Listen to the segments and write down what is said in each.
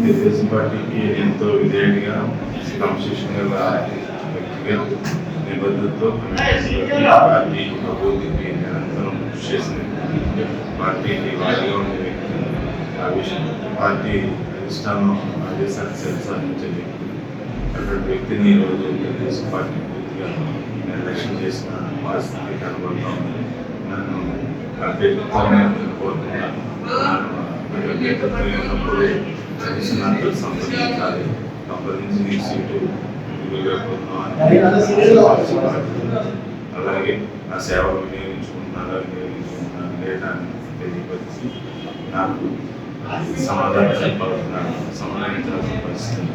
తెలుగుదేశం పార్టీకి ఎంతో విధేయుడిగా క్రమశిక్షణగా వ్యక్తిగా నిబద్ధతతో పార్టీ అభివృద్ధికి నిరంతరం కృషి చేసిన పార్టీకి వారిగా ఉండే వ్యక్తి ఆ విషయం పార్టీ అధిష్టానం ఆదేశాన్ని సాధించే వ్యక్తి అటువంటి వ్యక్తిని ఈరోజు తెలుగుదేశం పార్టీ పూర్తిగా నిర్లక్ష్యం చేసిన పరిస్థితి కనబడుతూ ఉంది. నన్ను అభ్యర్థిత్వం కోరుకున్నాను. అభ్యర్థిత్వం ఉన్నప్పుడు కనీసం నాతో సంప్రదించాలి, సంప్రదించి నీ సీటు అలాగే నా సేవలు వినియోగించుకుంటున్నారా లేదని తెలియపరిచి నాకు సమాధానం చెప్పాల్సిన సమాధానించాల్సిన పరిస్థితి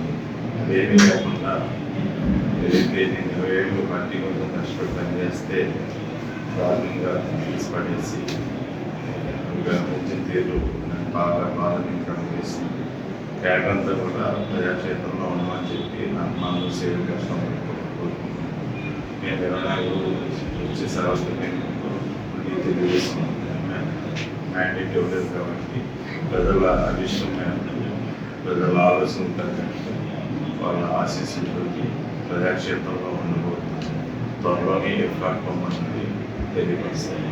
అదేమీ లేకుండా ఏదైతే నేను 20 ఏళ్ళు పార్టీ కోసం కష్టపడి పనిచేస్తే దారుణంగా తీసిపడేసి వచ్చిన తీరు నాకు బాగా బాధనికరం చేసింది. కేకంతా కూడా ప్రజాక్షేత్రంలో ఉండమని చెప్పి నాకు మనలో సేవ కష్టం నేను 24 వచ్చేసరికి నేను మళ్ళీ తెలుగుదేశం మ్యాండేట్ ఇవ్వలేదు కాబట్టి ప్రజల అభిష్టం ప్రజల ఆలోచన తగ్గట్టు వాళ్ళ ఆశీస్సులతోటి ప్రజాక్షేత్రంలో ఉండబోతుంది. త్వరలోనే ఎఫ్ఆర్ పొమ్మని తెలియపరుస్తాను.